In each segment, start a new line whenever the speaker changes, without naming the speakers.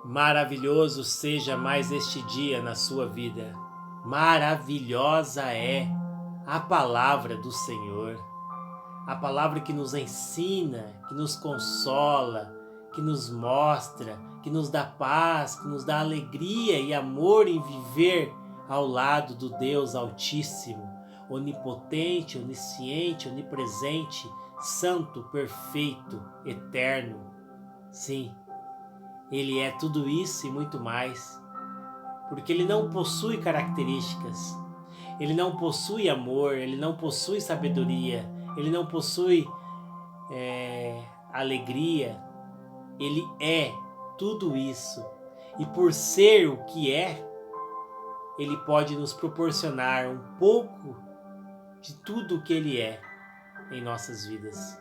Maravilhoso seja mais este dia na sua vida. Maravilhosa é a palavra do Senhor. A palavra que nos ensina, que nos consola, que nos mostra, que nos dá paz, que nos dá alegria e amor em viver ao lado do Deus Altíssimo, onipotente, onisciente, onipresente, santo, perfeito, eterno. Sim, Ele é tudo isso e muito mais, porque Ele não possui características, Ele não possui amor, Ele não possui sabedoria, Ele não possui alegria. Ele é tudo isso, e por ser o que é, Ele pode nos proporcionar um pouco de tudo o que Ele é em nossas vidas.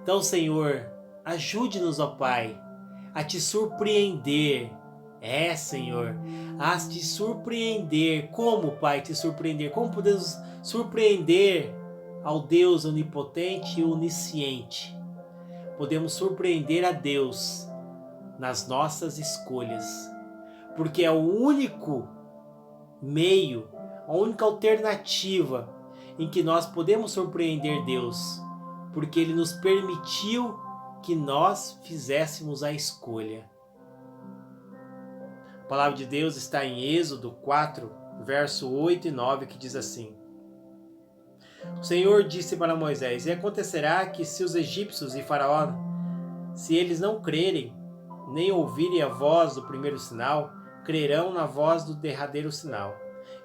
Então, Senhor, ajude-nos, ó Pai, a te surpreender. Senhor, a te surpreender. Como, Pai, te surpreender? Como podemos surpreender ao Deus onipotente e onisciente? Podemos surpreender a Deus nas nossas escolhas, porque é o único meio, a única alternativa em que nós podemos surpreender Deus, porque Ele nos permitiu que nós fizéssemos a escolha. A palavra de Deus está em Êxodo 4, verso 8 e 9, que diz assim: O Senhor disse para Moisés: E acontecerá que se os egípcios e Faraó, se eles não crerem, nem ouvirem a voz do primeiro sinal, crerão na voz do derradeiro sinal.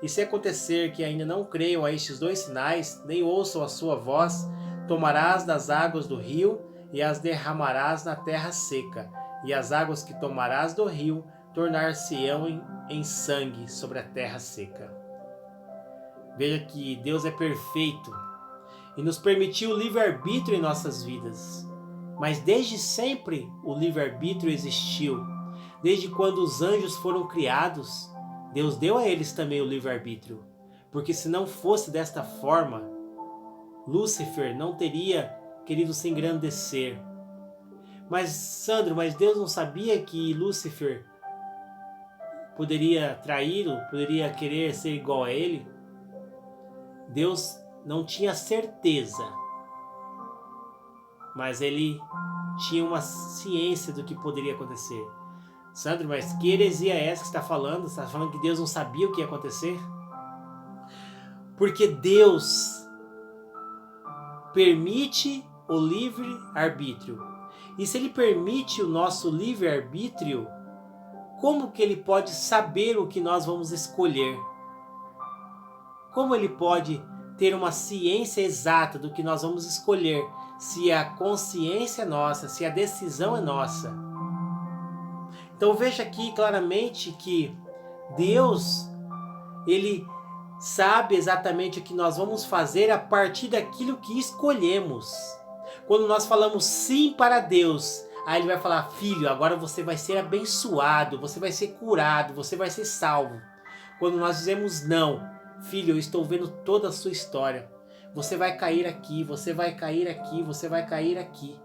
E se acontecer que ainda não creiam a estes dois sinais, nem ouçam a sua voz, tomarás das águas do rio e as derramarás na terra seca, e as águas que tomarás do rio tornar-se-ão em sangue sobre a terra seca. Veja que Deus é perfeito e nos permitiu o livre-arbítrio em nossas vidas. Mas desde sempre o livre-arbítrio existiu. Desde quando os anjos foram criados, Deus deu a eles também o livre-arbítrio. Porque se não fosse desta forma, Lúcifer não teria querido se engrandecer. Mas, Sandro, Deus não sabia que Lúcifer poderia traí-lo, poderia querer ser igual a ele? Deus não tinha certeza, mas ele tinha uma ciência do que poderia acontecer. Sandro, mas que heresia é essa que você está falando? Você está falando que Deus não sabia o que ia acontecer? Porque Deus permite o livre-arbítrio. E se Ele permite o nosso livre-arbítrio, como que Ele pode saber o que nós vamos escolher? Como Ele pode ter uma ciência exata do que nós vamos escolher, se a consciência é nossa, se a decisão é nossa? Então veja aqui claramente que Deus, Ele sabe exatamente o que nós vamos fazer a partir daquilo que escolhemos. Quando nós falamos sim para Deus, aí Ele vai falar: filho, agora você vai ser abençoado, você vai ser curado, você vai ser salvo. Quando nós dizemos não: filho, eu estou vendo toda a sua história, você vai cair aqui, você vai cair aqui, você vai cair aqui.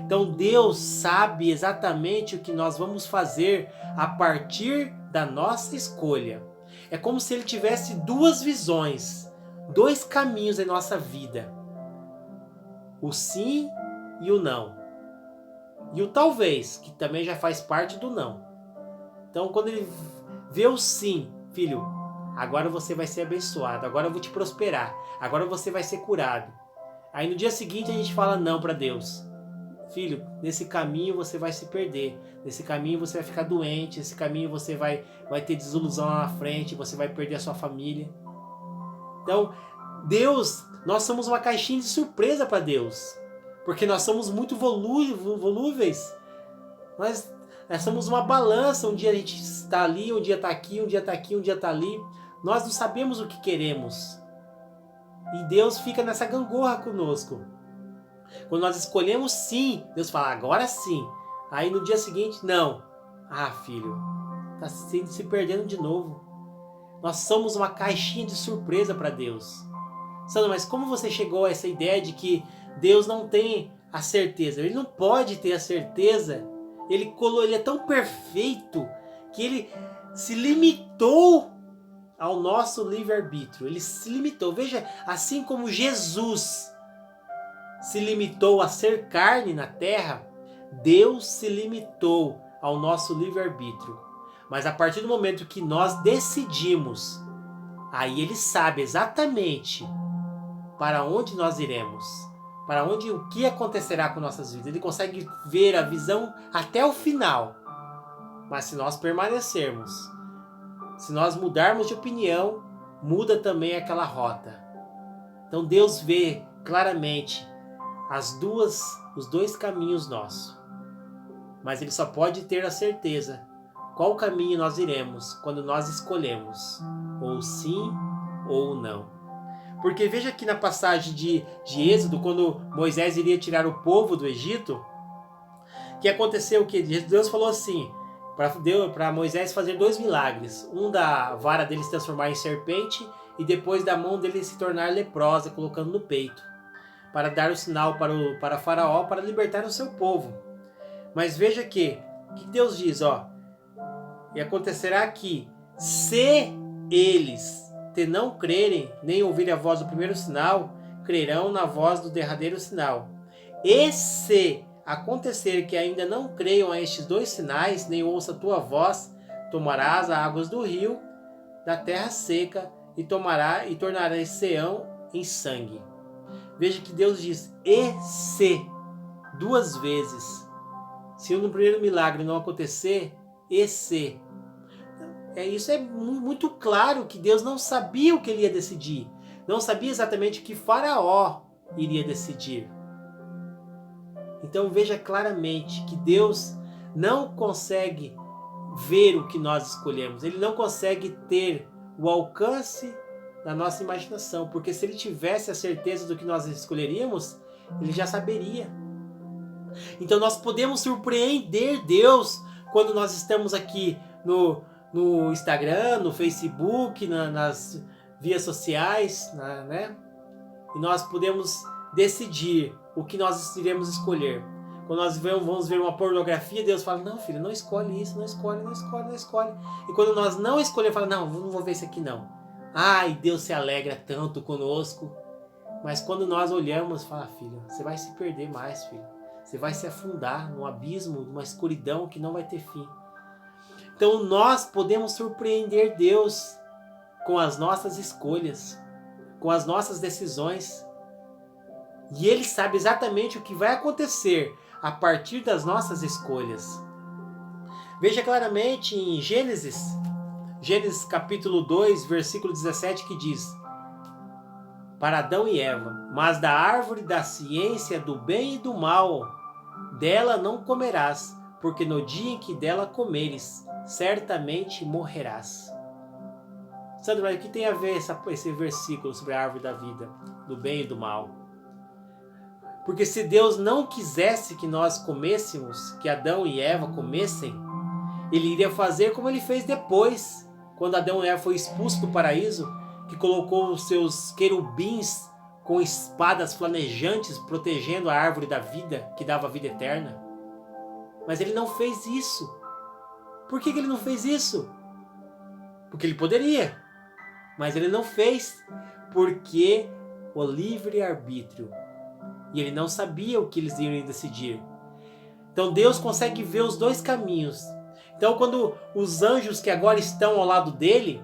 Então Deus sabe exatamente o que nós vamos fazer a partir da nossa escolha. É como se Ele tivesse duas visões, dois caminhos em nossa vida: o sim e o não. E o talvez, que também já faz parte do não. Então quando Ele vê o sim: filho, agora você vai ser abençoado, agora eu vou te prosperar, agora você vai ser curado. Aí no dia seguinte a gente fala não para Deus: filho, nesse caminho você vai se perder, nesse caminho você vai ficar doente, nesse caminho você vai ter desilusão lá na frente, você vai perder a sua família. Então, Deus, nós somos uma caixinha de surpresa para Deus, porque nós somos muito volúveis. Nós somos uma balança, um dia a gente está ali, um dia está aqui, um dia está aqui, um dia está ali. Nós não sabemos o que queremos. E Deus fica nessa gangorra conosco. Quando nós escolhemos sim, Deus fala: agora sim. Aí no dia seguinte, não. Filho, está se perdendo de novo. Nós somos uma caixinha de surpresa para Deus. Sandra, mas como você chegou a essa ideia de que Deus não tem a certeza? Ele não pode ter a certeza Ele é tão perfeito que ele se limitou ao nosso livre-arbítrio. Ele se limitou. Veja, assim como Jesus se limitou a ser carne na terra, Deus se limitou ao nosso livre-arbítrio. Mas a partir do momento que nós decidimos, aí Ele sabe exatamente para onde nós iremos, para onde, o que acontecerá com nossas vidas. Ele consegue ver a visão até o final. Mas se nós permanecermos, se nós mudarmos de opinião, muda também aquela rota. Então Deus vê claramente os dois caminhos nossos. Mas Ele só pode ter a certeza qual caminho nós iremos quando nós escolhemos, ou sim ou não. Porque veja aqui na passagem de Êxodo, quando Moisés iria tirar o povo do Egito, que aconteceu o que? Deus falou assim, para Moisés fazer 2 milagres. Um da vara dele se transformar em serpente e depois da mão dele se tornar leprosa, colocando no peito, para dar o sinal para Faraó, para libertar o seu povo. Mas veja que Deus diz, e acontecerá que, se eles te não crerem, nem ouvirem a voz do primeiro sinal, crerão na voz do derradeiro sinal. E se acontecer que ainda não creiam a estes 2 sinais, nem ouça a tua voz, tomarás as águas do rio, da terra seca, e tornarás Seão em sangue. Veja que Deus diz, e se, 2 vezes. Se no primeiro milagre não acontecer, e se. Isso é muito claro que Deus não sabia o que Ele ia decidir. Não sabia exatamente o que Faraó iria decidir. Então veja claramente que Deus não consegue ver o que nós escolhemos. Ele não consegue ter o alcance da nossa imaginação. Porque se Ele tivesse a certeza do que nós escolheríamos, Ele já saberia. Então nós podemos surpreender Deus quando nós estamos aqui no Instagram, no Facebook, nas vias sociais, né? E nós podemos decidir o que nós iremos escolher. Quando nós vamos ver uma pornografia, Deus fala, não filho, não escolhe isso, não escolhe. E quando nós não escolhemos, fala, não vou ver isso aqui não. Ai, Deus se alegra tanto conosco. Mas quando nós olhamos, fala, filho, você vai se perder mais, filho. Você vai se afundar num abismo, numa escuridão que não vai ter fim. Então nós podemos surpreender Deus com as nossas escolhas, com as nossas decisões. E Ele sabe exatamente o que vai acontecer a partir das nossas escolhas. Veja claramente em Gênesis capítulo 2, versículo 17, que diz, para Adão e Eva, mas da árvore da ciência do bem e do mal, dela não comerás, porque no dia em que dela comeres, certamente morrerás. Sandro, mas o que tem a ver esse versículo sobre a árvore da vida, do bem e do mal? Porque se Deus não quisesse que nós comêssemos, que Adão e Eva comessem, Ele iria fazer como Ele fez depois, quando Adão e Eva foi expulso do paraíso, que colocou os seus querubins com espadas flamejantes protegendo a árvore da vida, que dava a vida eterna. Mas Ele não fez isso. Por que Ele não fez isso? Porque Ele poderia, mas Ele não fez, porque o livre-arbítrio. E Ele não sabia o que eles iriam decidir. Então Deus consegue ver os 2 caminhos. Então quando os anjos que agora estão ao lado dele,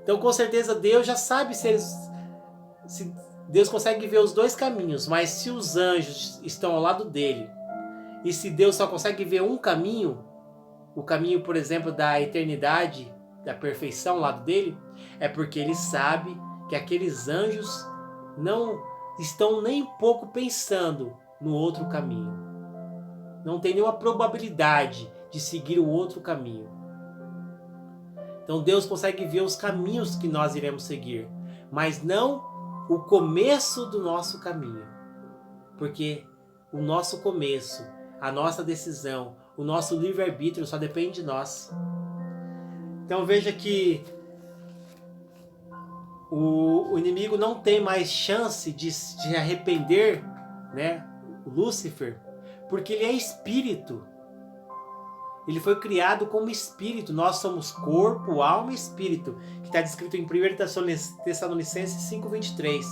então com certeza Deus já sabe se Deus consegue ver os 2 caminhos, mas se os anjos estão ao lado dele, e se Deus só consegue ver um caminho, o caminho, por exemplo, da eternidade, da perfeição ao lado dele, é porque Ele sabe que aqueles anjos não estão nem pouco pensando no outro caminho. Não tem nenhuma probabilidade de seguir o outro caminho. Então Deus consegue ver os caminhos que nós iremos seguir, mas não o começo do nosso caminho. Porque o nosso começo, a nossa decisão, o nosso livre-arbítrio só depende de nós. Então veja que o inimigo não tem mais chance de se arrepender, né? O Lúcifer, porque ele é espírito. Ele foi criado como espírito. Nós somos corpo, alma e espírito, que está descrito em 1 Tessalonicenses 5:23.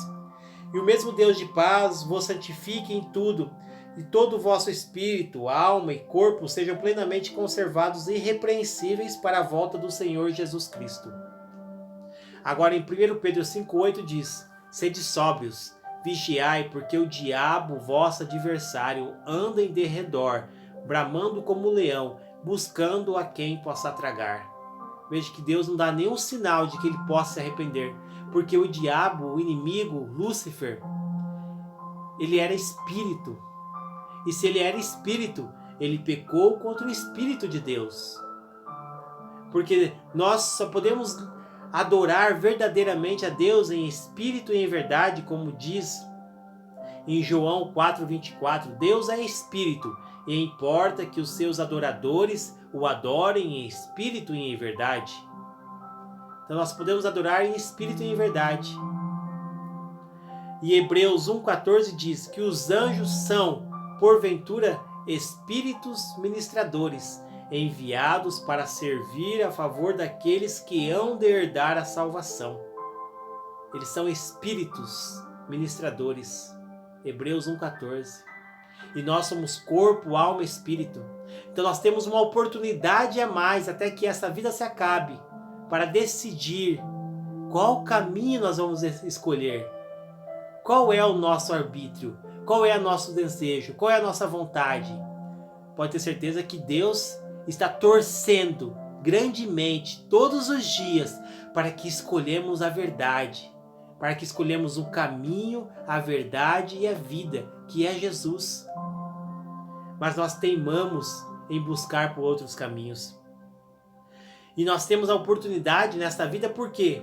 E o mesmo Deus de paz vos santifique em tudo, e todo o vosso espírito, alma e corpo sejam plenamente conservados irrepreensíveis para a volta do Senhor Jesus Cristo. Agora em 1 Pedro 5:8 diz: sede sóbrios, vigiai, porque o diabo, vosso adversário, anda em derredor, bramando como leão, buscando a quem possa tragar. Veja que Deus não dá nenhum sinal de que ele possa se arrepender, porque o diabo, o inimigo, Lúcifer, ele era espírito. E se ele era espírito, ele pecou contra o Espírito de Deus. Porque nós só podemos adorar verdadeiramente a Deus em espírito e em verdade, como diz em João 4:24, Deus é espírito, e importa que os seus adoradores o adorem em espírito e em verdade. Então nós podemos adorar em espírito e em verdade. E Hebreus 1:14 diz que os anjos são, porventura, espíritos ministradores, enviados para servir a favor daqueles que hão de herdar a salvação. Eles são espíritos ministradores. Hebreus 1:14. E nós somos corpo, alma e espírito. Então nós temos uma oportunidade a mais até que essa vida se acabe para decidir qual caminho nós vamos escolher. Qual é o nosso arbítrio? Qual é o nosso desejo? Qual é a nossa vontade? Pode ter certeza que Deus está torcendo grandemente todos os dias para que escolhemos a verdade, para que escolhemos o caminho, a verdade e a vida, que é Jesus. Mas nós teimamos em buscar por outros caminhos. E nós temos a oportunidade nesta vida por quê?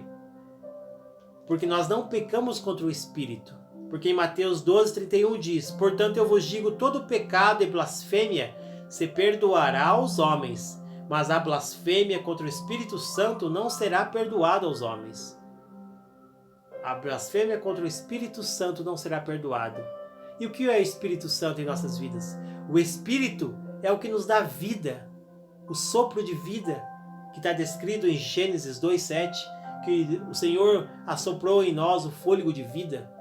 Porque nós não pecamos contra o Espírito. Porque em Mateus 12:31 diz: portanto eu vos digo, todo pecado e blasfêmia se perdoará aos homens, mas a blasfêmia contra o Espírito Santo não será perdoada aos homens. A blasfêmia contra o Espírito Santo não será perdoada. E o que é o Espírito Santo em nossas vidas? O Espírito é o que nos dá vida, o sopro de vida, que está descrito em Gênesis 2:7, que o Senhor assoprou em nós o fôlego de vida.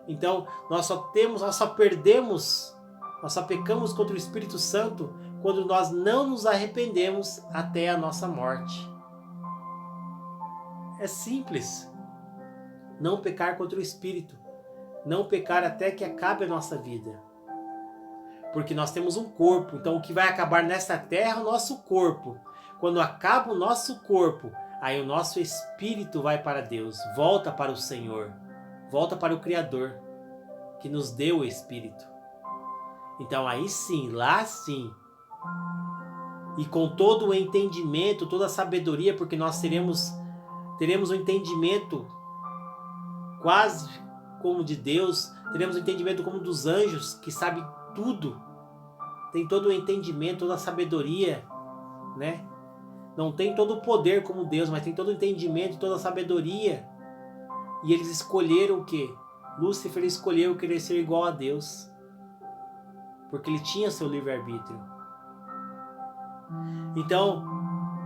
Então, nós só pecamos contra o Espírito Santo quando nós não nos arrependemos até a nossa morte. É simples. Não pecar contra o Espírito. Não pecar até que acabe a nossa vida. Porque nós temos um corpo, então o que vai acabar nesta terra é o nosso corpo. Quando acaba o nosso corpo, aí o nosso espírito vai para Deus, volta para o Senhor, volta para o Criador, que nos deu o Espírito. Então aí sim, lá sim, e com todo o entendimento, toda a sabedoria, porque nós teremos um entendimento quase como de Deus, teremos um entendimento como dos anjos, que sabe tudo, tem todo o entendimento, toda a sabedoria, né? Não tem todo o poder como Deus, mas tem todo o entendimento, toda a sabedoria. E eles escolheram o quê? Lúcifer escolheu querer ser igual a Deus, porque ele tinha seu livre-arbítrio. Então,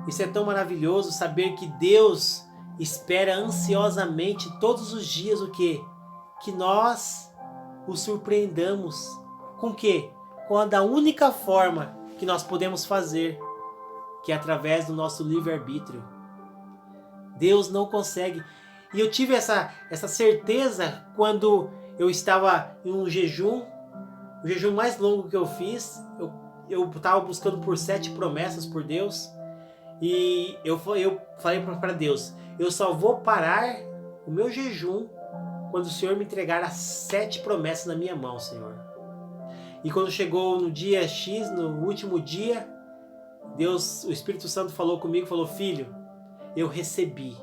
isso é tão maravilhoso saber que Deus espera ansiosamente todos os dias o quê? Que nós o surpreendamos. Com o quê? Com a da única forma que nós podemos fazer, que é através do nosso livre-arbítrio. Deus não consegue. E eu tive essa certeza quando eu estava em um jejum, o jejum mais longo que eu fiz. Eu estava buscando por 7 promessas por Deus. E eu falei para Deus, eu só vou parar o meu jejum quando o Senhor me entregar as 7 promessas na minha mão, Senhor. E quando chegou no dia X, no último dia, Deus, o Espírito Santo falou comigo, falou: filho, eu recebi,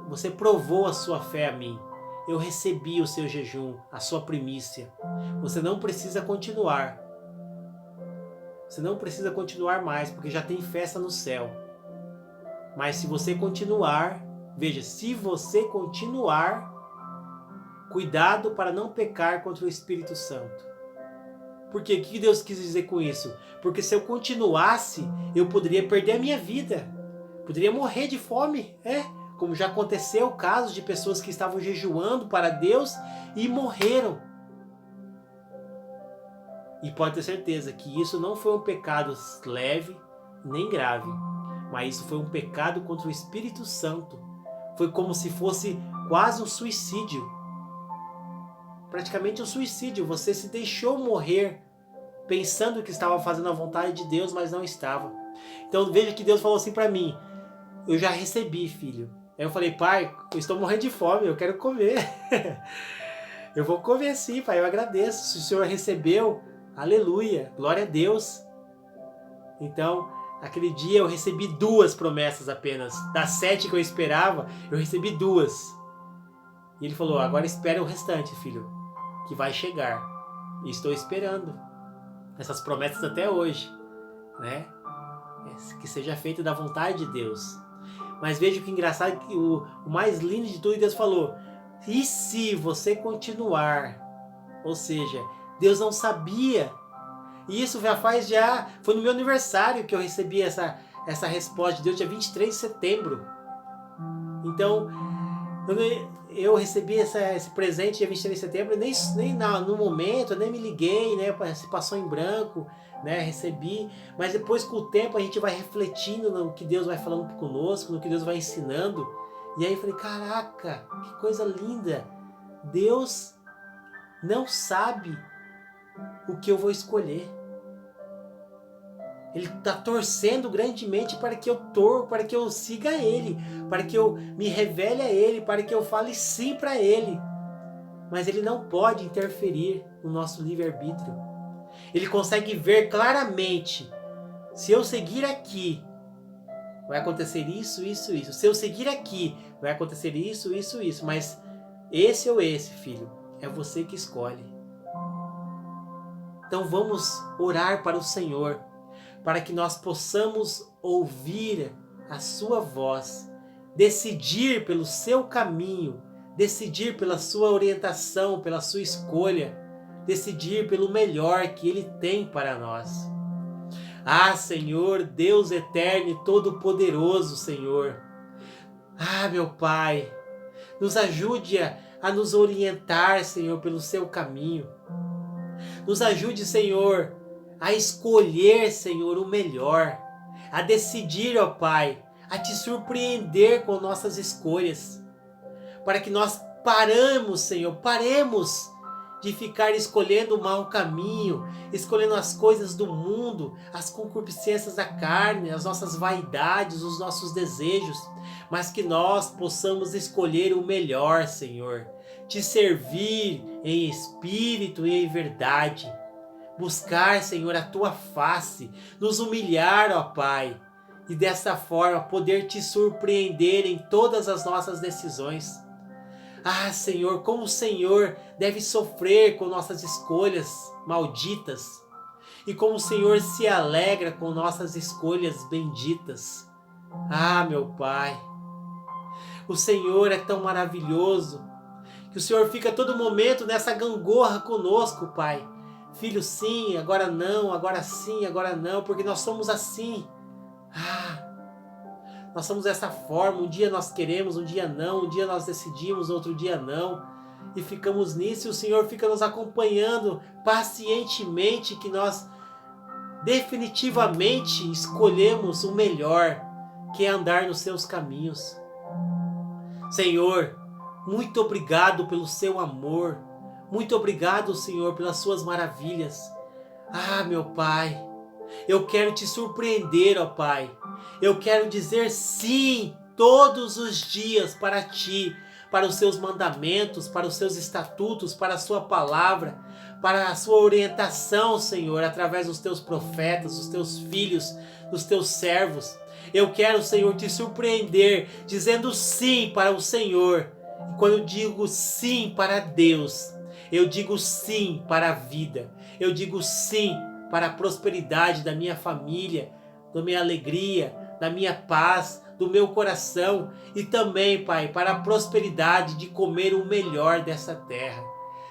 você provou a sua fé a mim, eu recebi o seu jejum, a sua primícia, você não precisa continuar, mais, porque já tem festa no céu, mas se você continuar, veja, se você continuar, cuidado para não pecar contra o Espírito Santo. Por quê? O que Deus quis dizer com isso? Porque se eu continuasse, eu poderia perder a minha vida. Poderia morrer de fome, como já aconteceu casos de pessoas que estavam jejuando para Deus e morreram. E pode ter certeza que isso não foi um pecado leve nem grave, mas isso foi um pecado contra o Espírito Santo. Foi como se fosse quase um suicídio. Praticamente um suicídio. Você se deixou morrer pensando que estava fazendo a vontade de Deus, mas não estava. Então veja que Deus falou assim para mim: eu já recebi, filho. Aí eu falei: pai, eu estou morrendo de fome, eu quero comer. Eu vou comer sim, pai, eu agradeço. Se o Senhor recebeu, aleluia, glória a Deus. Então, aquele dia eu recebi 2 promessas apenas. Das 7 que eu esperava, eu recebi 2. E ele falou: agora espera o restante, filho, que vai chegar. E estou esperando essas promessas até hoje, né? Que seja feita da vontade de Deus. Mas veja que engraçado, que o mais lindo de tudo, Deus falou: e se você continuar? Ou seja, Deus não sabia. E isso foi no meu aniversário que eu recebi essa resposta de Deus, dia 23 de setembro. Então, eu recebi esse presente dia 23 de setembro, nem no momento, eu nem me liguei, né? Se passou em branco, né? Recebi, mas depois com o tempo a gente vai refletindo no que Deus vai falando conosco, no que Deus vai ensinando. E aí eu falei: caraca, que coisa linda! Deus não sabe o que eu vou escolher. Ele está torcendo grandemente para que eu siga Ele, para que eu me revele a Ele, para que eu fale sim para Ele. Mas Ele não pode interferir no nosso livre-arbítrio. Ele consegue ver claramente: se eu seguir aqui, vai acontecer isso, isso, isso. Se eu seguir aqui, vai acontecer isso, isso, isso. Mas esse ou esse, filho, é você que escolhe. Então vamos orar para o Senhor, para que nós possamos ouvir a sua voz, decidir pelo seu caminho, decidir pela sua orientação, pela sua escolha, decidir pelo melhor que Ele tem para nós. Ah, Senhor, Deus eterno e todo-poderoso, Senhor. Ah, meu Pai, nos ajude a nos orientar, Senhor, pelo seu caminho. Nos ajude, Senhor, a escolher, Senhor, o melhor, a decidir, ó Pai, a te surpreender com nossas escolhas, para que nós paremos de ficar escolhendo o mau caminho, escolhendo as coisas do mundo, as concupiscências da carne, as nossas vaidades, os nossos desejos, mas que nós possamos escolher o melhor, Senhor, te servir em espírito e em verdade, buscar, Senhor, a tua face, nos humilhar, ó Pai, e dessa forma poder te surpreender em todas as nossas decisões. Ah, Senhor, como o Senhor deve sofrer com nossas escolhas malditas e como o Senhor se alegra com nossas escolhas benditas. Ah, meu Pai, o Senhor é tão maravilhoso que o Senhor fica a todo momento nessa gangorra conosco, Pai. Filho, sim, agora não, agora sim, agora não, porque nós somos assim. Nós somos dessa forma, um dia nós queremos, um dia não, um dia nós decidimos, outro dia não. E ficamos nisso e o Senhor fica nos acompanhando pacientemente, que nós definitivamente escolhemos o melhor, que é andar nos seus caminhos. Senhor, muito obrigado pelo seu amor. Muito obrigado, Senhor, pelas suas maravilhas. Ah, meu Pai, eu quero te surpreender, ó Pai. Eu quero dizer sim todos os dias para ti, para os seus mandamentos, para os seus estatutos, para a sua palavra, para a sua orientação, Senhor, através dos teus profetas, dos teus filhos, dos teus servos. Eu quero, Senhor, te surpreender dizendo sim para o Senhor. E quando eu digo sim para Deus, eu digo sim para a vida. Eu digo sim para a prosperidade da minha família, da minha alegria, da minha paz, do meu coração e também, Pai, para a prosperidade de comer o melhor dessa terra.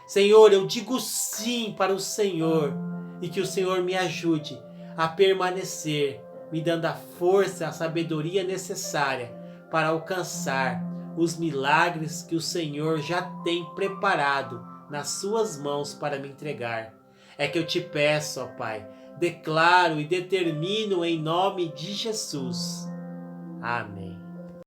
Senhor, eu digo sim para o Senhor, e que o Senhor me ajude a permanecer, me dando a força, a sabedoria necessária para alcançar os milagres que o Senhor já tem preparado nas suas mãos para me entregar. É que eu te peço, ó Pai, declaro e determino em nome de Jesus. Amém.